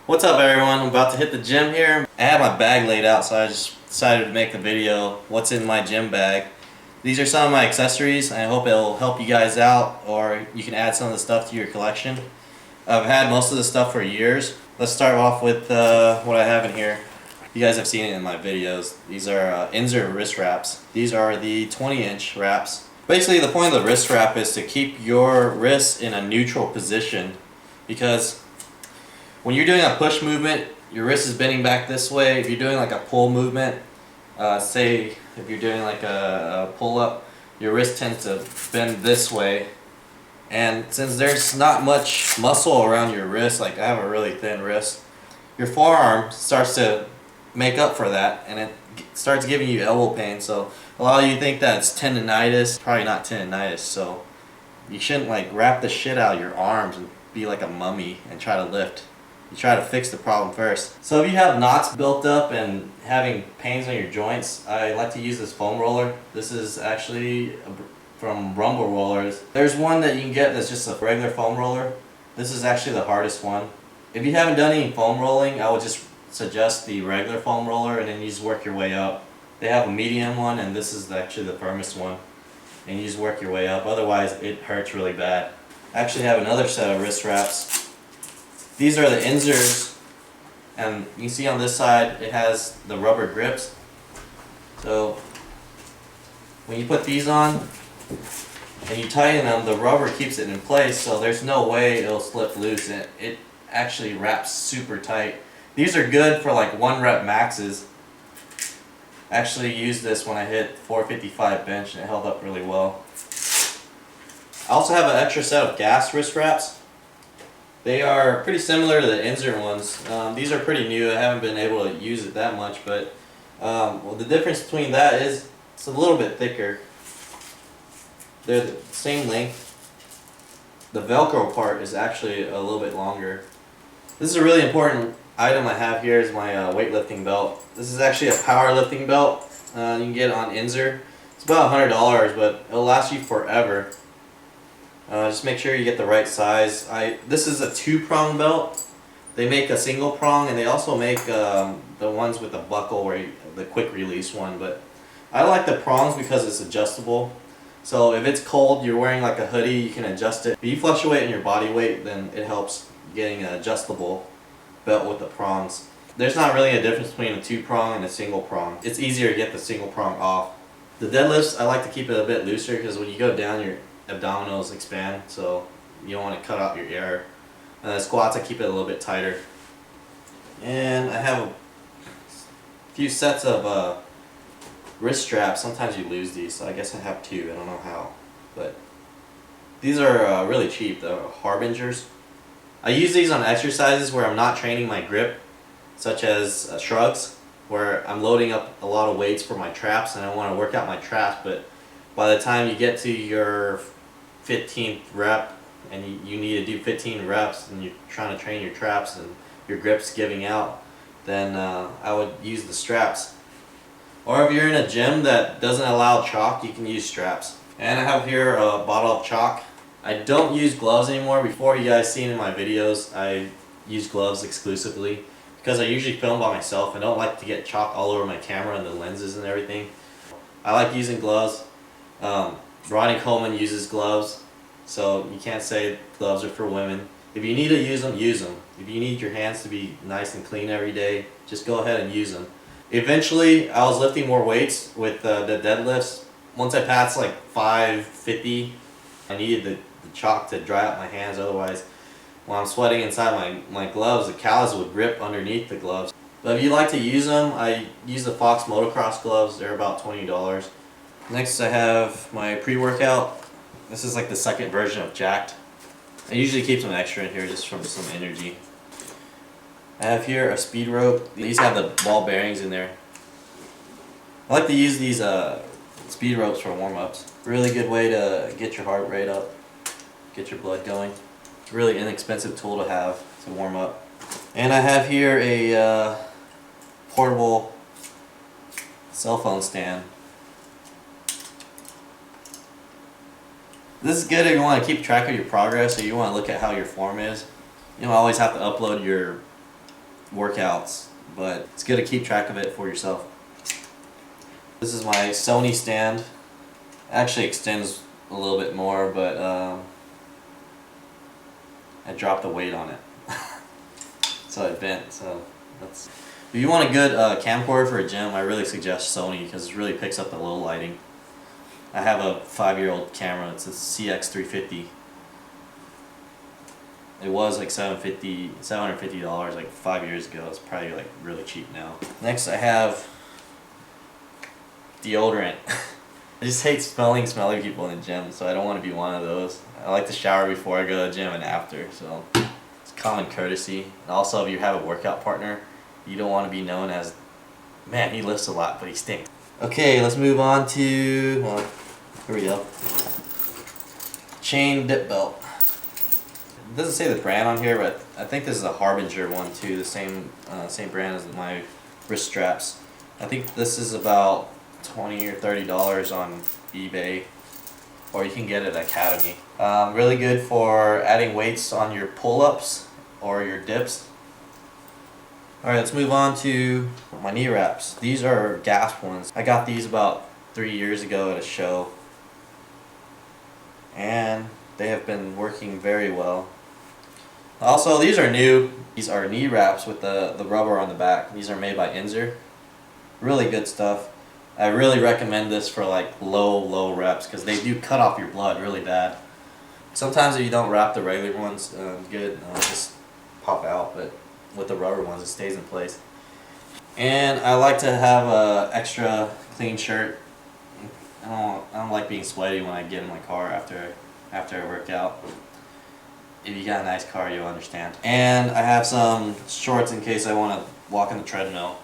What's up everyone? I'm about to hit the gym here. I have my bag laid out, so I just decided to make a video what's in my gym bag. These are some of my accessories. I hope it'll help you guys out, or you can add some of the stuff to your collection. I've had most of the stuff for years. Let's start off with what I have in here. You guys have seen it in my videos. These are Inzer wrist wraps. These are the 20-inch wraps. Basically the point of the wrist wrap is to keep your wrist in a neutral position, because when you're doing a push movement, your wrist is bending back this way. If you're doing like a pull movement, say if you're doing like a pull-up, your wrist tends to bend this way. And since there's not much muscle around your wrist, like I have a really thin wrist, your forearm starts to make up for that, and it starts giving you elbow pain. So a lot of you think that it's tendonitis. Probably not tendonitis. So you shouldn't like wrap the shit out of your arms and be like a mummy and try to lift. You try to fix the problem first. So if you have knots built up and having pains on your joints, I like to use this foam roller. This is actually from Rumble Rollers. There's one that you can get that's just a regular foam roller. This is actually the hardest one. If you haven't done any foam rolling, I would just suggest the regular foam roller, and then you just work your way up. They have a medium one, and this is actually the firmest one. And you just work your way up, otherwise it hurts really bad. I actually have another set of wrist wraps. These are the Inzers, and you see on this side it has the rubber grips. So when you put these on and you tighten them, the rubber keeps it in place, so there's no way it'll slip loose, and it actually wraps super tight. These are good for like 1 rep maxes. I actually used this when I hit 455 bench and it held up really well. I also have an extra set of gas wrist wraps. They are pretty similar to the Inzer ones. These are pretty new. I haven't been able to use it that much, but well, the difference between that is it's a little bit thicker. They're the same length. The Velcro part is actually a little bit longer. This is a really important item I have here is my weightlifting belt. This is actually a powerlifting belt. You can get it on Inzer. It's about $100, but it'll last you forever. Just make sure you get the right size. This is a 2-prong belt. They make a single prong, and they also make the ones with the buckle, the quick release one. But I like the prongs because it's adjustable. So if it's cold, you're wearing like a hoodie, you can adjust it. If you fluctuate in your body weight, then it helps getting an adjustable belt with the prongs. There's not really a difference between a 2-prong and a single prong. It's easier to get the single prong off. The deadlifts, I like to keep it a bit looser, because when you go down, your abdominals expand, so you don't want to cut out your air. And the squats, I keep it a little bit tighter. And I have a few sets of wrist straps. Sometimes you lose these, so I guess I have 2. I don't know how, but these are really cheap. The Harbingers. I use these on exercises where I'm not training my grip, such as shrugs, where I'm loading up a lot of weights for my traps and I want to work out my traps, but by the time you get to your 15th rep and you need to do 15 reps and you're trying to train your traps and your grip's giving out, then I would use the straps. Or if you're in a gym that doesn't allow chalk, you can use straps. And I have here a bottle of chalk. I don't use gloves anymore. Before, you guys seen in my videos, I use gloves exclusively because I usually film by myself. I don't like to get chalk all over my camera and the lenses and everything. I like using gloves. Ronnie Coleman uses gloves, so you can't say gloves are for women. If you need to use them, use them. If you need your hands to be nice and clean every day, just go ahead and use them. Eventually, I was lifting more weights with the deadlifts. Once I passed like 550, I needed the chalk to dry out my hands, otherwise when I'm sweating inside my gloves, the callus would rip underneath the gloves. But if you like to use them, I use the Fox motocross gloves. They're about $20. Next I have my pre-workout. This is like the second version of Jacked. I usually keep some extra in here just from some energy. I have here a speed rope. These have the ball bearings in there. I like to use these speed ropes for warm-ups. Really good way to get your heart rate up, get your blood going. It's a really inexpensive tool to have to warm up. And I have here a portable cell phone stand. This is good if you want to keep track of your progress or you want to look at how your form is. You don't always have to upload your workouts, but it's good to keep track of it for yourself. This is my Sony stand. It actually extends a little bit more, but I dropped the weight on it. So it bent. So that's. If you want a good camcorder for a gym, I really suggest Sony because it really picks up the low lighting. I have a 5-year-old camera. It's a CX350. It was like $750 like 5 years ago. It's probably like really cheap now. Next I have deodorant. I just hate smelly people in the gym, so I don't want to be one of those. I like to shower before I go to the gym and after, so it's common courtesy. And also if you have a workout partner, you don't want to be known as, man, he lifts a lot, but he stinks. Okay, let's move on to, well, here we go. Chain dip belt. It doesn't say the brand on here, but I think this is a Harbinger one too, the same brand as my wrist straps. I think this is about $20 or $30 on eBay, or you can get it at Academy. Really good for adding weights on your pull-ups or your dips. Alright, let's move on to my knee wraps. These are Gasp ones. I got these about 3 years ago at a show, and they have been working very well. Also, these are new. These are knee wraps with the rubber on the back. These are made by Inzer. Really good stuff. I really recommend this for like low reps because they do cut off your blood really bad. Sometimes if you don't wrap the regular ones good, just pop out, but with the rubber ones it stays in place. And I like to have a extra clean shirt. I don't like being sweaty when I get in my car after I work out. If you got a nice car, you'll understand. And I have some shorts in case I want to walk on the treadmill.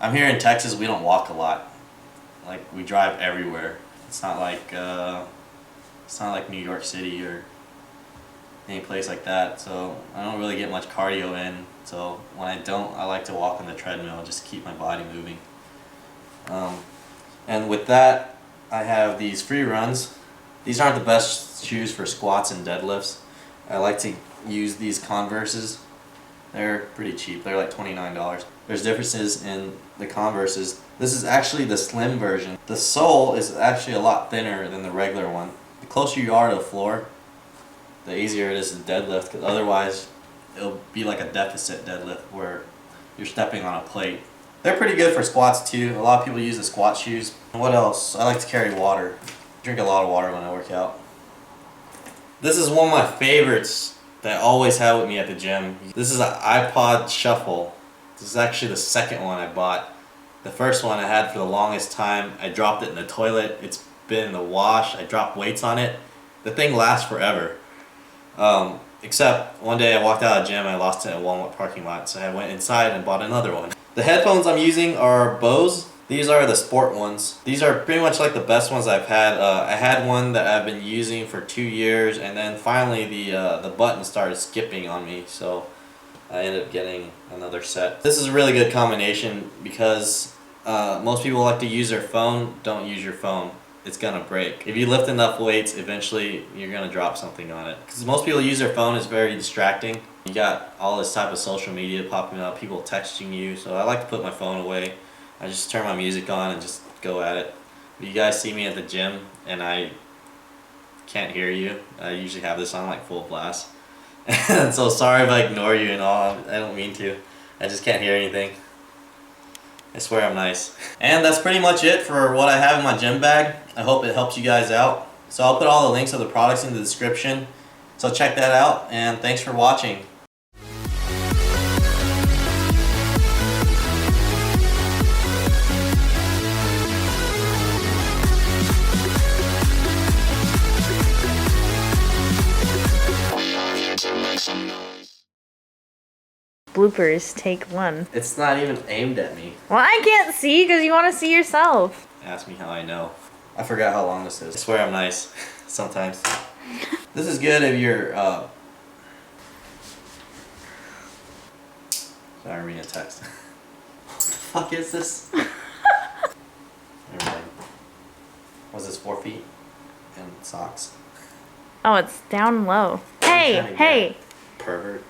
I'm here in Texas, we don't walk a lot. Like, we drive everywhere. It's not like New York City or any place like that, so I don't really get much cardio in. So when I don't, I like to walk on the treadmill just to keep my body moving. And with that, I have these free runs. These aren't the best shoes for squats and deadlifts. I like to use these Converses. They're pretty cheap. They're like $29. There's differences in the Converses. This is actually the slim version. The sole is actually a lot thinner than the regular one. The closer you are to the floor, the easier it is to deadlift, because otherwise it'll be like a deficit deadlift where you're stepping on a plate. They're pretty good for squats too. A lot of people use the squat shoes. What else? I like to carry water. Drink a lot of water when I work out. This is one of my favorites that I always have with me at the gym. This is an iPod Shuffle. This is actually the second one I bought. The first one I had for the longest time. I dropped it in the toilet. It's been in the wash. I dropped weights on it. The thing lasts forever. Except one day I walked out of the gym and I lost it in a Walmart parking lot, so I went inside and bought another one. The headphones I'm using are Bose. These are the sport ones. These are pretty much like the best ones I've had. I had one that I've been using for 2 years, and then finally the button started skipping on me, so I ended up getting another set. This is a really good combination because most people like to use their phone. Don't use your phone. It's gonna break. If you lift enough weights, eventually you're gonna drop something on it. Because most people use their phone, it's very distracting. You got all this type of social media popping up, people texting you, so I like to put my phone away. I just turn my music on and just go at it. If you guys see me at the gym and I can't hear you, I usually have this on like full blast. And so sorry if I ignore you and all, I don't mean to. I just can't hear anything. I swear I'm nice. And that's pretty much it for what I have in my gym bag. I hope it helps you guys out. So I'll put all the links of the products in the description. So check that out, and thanks for watching. Bloopers, take 1. It's not even aimed at me. Well, I can't see because you want to see yourself. Ask me how I know. I forgot how long this is. I swear I'm nice. Sometimes. This is good if you're, sorry, I'm reading a text. What the fuck is this? Never mind. Was this 4 feet? And socks? Oh, it's down low. Hey, hey! Pervert.